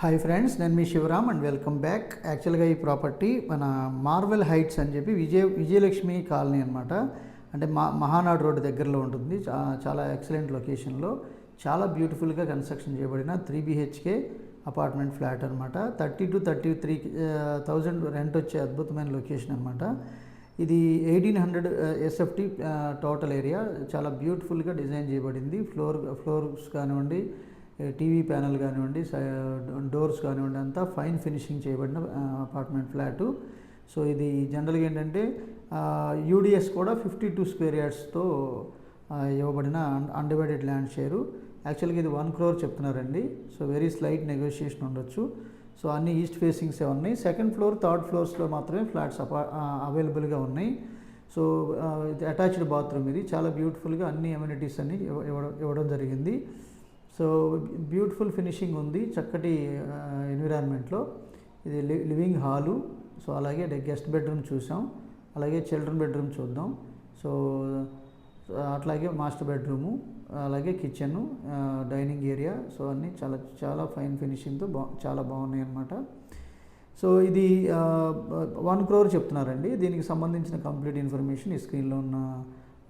Hi friends, నేను మీ Shivaram and welcome back. యాక్చువల్గా ఈ ప్రాపర్టీ మన మార్వెల్ హైట్స్ అని చెప్పి విజయలక్ష్మి కాలనీ అనమాట. అంటే మహానాడు రోడ్ దగ్గరలో ఉంటుంది. చాలా ఎక్సలెంట్ లొకేషన్లో చాలా బ్యూటిఫుల్గా కన్స్ట్రక్షన్ చేయబడిన 3 BHK అపార్ట్మెంట్ ఫ్లాట్ అనమాట. 30 to 33,000 రెంట్ వచ్చే అద్భుతమైన లొకేషన్ అనమాట. ఇది 1800 SFT టోటల్ ఏరియా. చాలా బ్యూటిఫుల్గా డిజైన్ చేయబడింది. ఫ్లోర్స్ కానివ్వండి, టీవీ ప్యానెల్ కానివ్వండి, డోర్స్ కానివ్వండి, అంతా ఫైన్ ఫినిషింగ్ చేయబడిన అపార్ట్మెంట్ ఫ్లాటు. సో ఇది జనరల్గా ఏంటంటే యూడిఎస్ కూడా 52 స్క్వేర్ యార్డ్స్తో ఇవ్వబడిన అన్డివైడెడ్ ల్యాండ్ షేరు. యాక్చువల్గా ఇది 1 crore చెప్తున్నారండి. సో వెరీ స్లైట్ నెగోషియేషన్ ఉండొచ్చు. సో అన్ని ఈస్ట్ ఫేసింగ్సే ఉన్నాయి. సెకండ్ ఫ్లోర్, థర్డ్ ఫ్లోర్స్లో మాత్రమే ఫ్లాట్స్ అవైలబుల్గా ఉన్నాయి. సో ఇది అటాచ్డ్ బాత్రూమ్. ఇది చాలా బ్యూటిఫుల్గా అన్ని అమ్యూనిటీస్ అన్ని ఇవ్వడం జరిగింది. సో బ్యూటిఫుల్ ఫినిషింగ్ ఉంది, చక్కటి ఎన్విరాన్మెంట్లో. ఇది లివింగ్ హాలు. సో అలాగే గెస్ట్ బెడ్రూమ్ చూసాం, అలాగే చిల్డ్రన్ బెడ్రూమ్ చూద్దాం. సో అట్లాగే మాస్టర్ బెడ్రూము, అలాగే కిచెను, డైనింగ్ ఏరియా. సో అన్నీ చాలా చాలా ఫైన్ ఫినిషింగ్తో చాలా బాగున్నాయి అన్నమాట. సో ఇది 1 crore చెప్తున్నారండి. దీనికి సంబంధించిన కంప్లీట్ ఇన్ఫర్మేషన్ ఈ స్క్రీన్లో ఉన్న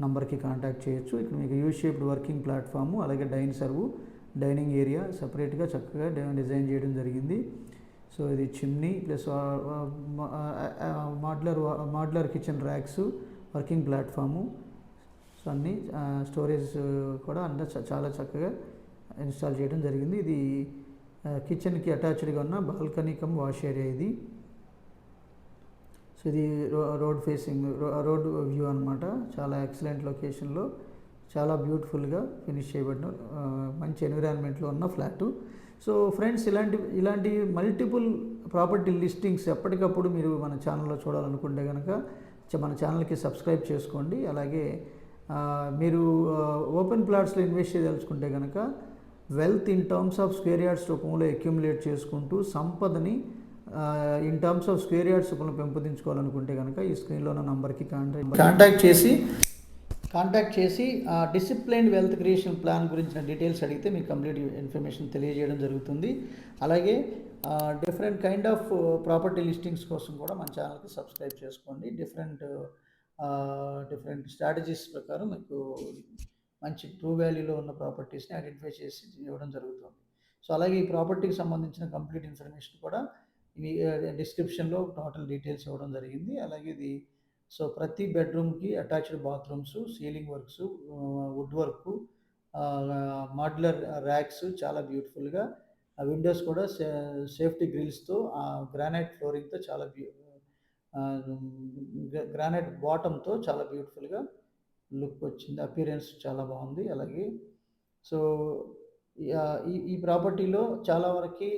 నంబర్కి కాంటాక్ట్ చేయొచ్చు. ఇక్కడ మీకు యూ షేప్డ్ వర్కింగ్ ప్లాట్ఫాము, అలాగే డైనింగ్ ఏరియా సపరేట్గా చక్కగా డిజైన్ చేయడం జరిగింది. సో ఇది chimney plus modular kitchen racks, working platform. So అన్నీ స్టోరేజ్ కూడా చాలా చక్కగా ఇన్స్టాల్ చేయడం జరిగింది. ఇది కిచెన్కి అటాచ్డ్గా ఉన్న బాల్కనీ కమ్ వాష్ ఏరియా ఇది. సో ఇది రోడ్ వ్యూ అనమాట. చాలా ఎక్సలెంట్ లొకేషన్లో చాలా బ్యూటిఫుల్గా ఫినిష్ చేయబడిన మంచి ఎన్విరాన్మెంట్లో ఉన్న ఫ్లాటు. సో ఫ్రెండ్స్, ఇలాంటి మల్టిపుల్ ప్రాపర్టీ లిస్టింగ్స్ ఎప్పటికప్పుడు మీరు మన ఛానల్లో చూడాలనుకుంటే కనుక మన ఛానల్కి సబ్స్క్రైబ్ చేసుకోండి. అలాగే మీరు ఓపెన్ ప్లాట్స్లో ఇన్వెస్ట్ చేయదలుచుకుంటే కనుక wealth in terms of square yards రూపంలో అక్యుములేట్ చేసుకుంటూ సంపదని in terms of square yards రూపంలో పెంపొందించుకోవాలనుకుంటే కనుక ఈ స్క్రీన్లో ఉన్న నంబర్కి కాంటాక్ట్ చేసి డిసిప్లైన్డ్ వెల్త్ క్రియేషన్ ప్లాన్ గురించిన డీటెయిల్స్ అడిగితే మీకు కంప్లీట్ ఇన్ఫర్మేషన్ తెలియజేయడం జరుగుతుంది. అలాగే different kind of property listings కోసం కూడా మన ఛానల్కి సబ్స్క్రైబ్ చేసుకోండి. డిఫరెంట్ స్ట్రాటజీస్ ప్రకారం మీకు మంచి ట్రూ వాల్యూలో ఉన్న ప్రాపర్టీస్ని ఐడెంటిఫై చేసి ఇవ్వడం జరుగుతుంది. సో అలాగే ఈ ప్రాపర్టీకి సంబంధించిన కంప్లీట్ ఇన్ఫర్మేషన్ కూడా ఈ డిస్క్రిప్షన్లో టోటల్ డీటెయిల్స్ ఇవ్వడం జరిగింది. అలాగే ఇది సో ప్రతి బెడ్రూమ్కి attached bathrooms, ceiling works, wood work, modular racks చాలా బ్యూటిఫుల్గా, విండోస్ కూడా సేఫ్టీ గ్రిల్స్తో, గ్రానైట్ ఫ్లోరింగ్తో చాలా గ్రానైట్ బాటంతో చాలా బ్యూటిఫుల్గా లుక్ వచ్చింది. అపియరెన్స్ చాలా బాగుంది. అలాగే సో ఈ ప్రాపర్టీలో చాలా వరకు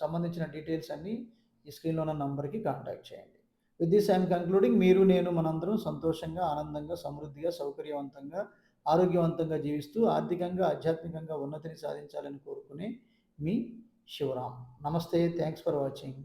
సంబంధించిన డీటెయిల్స్ అన్నీ ఈ స్క్రీన్లో ఉన్న నంబర్కి కాంటాక్ట్ చేయండి. With this I'm concluding. నేను మనందరం సంతోషంగా, ఆనందంగా, సమృద్ధిగా, సౌకర్యవంతంగా, ఆరోగ్యవంతంగా జీవిస్తూ ఆర్థికంగా, ఆధ్యాత్మికంగా ఉన్నతిని సాధించాలని కోరుకునే మీ శివరామ్. నమస్తే. Thanks for watching.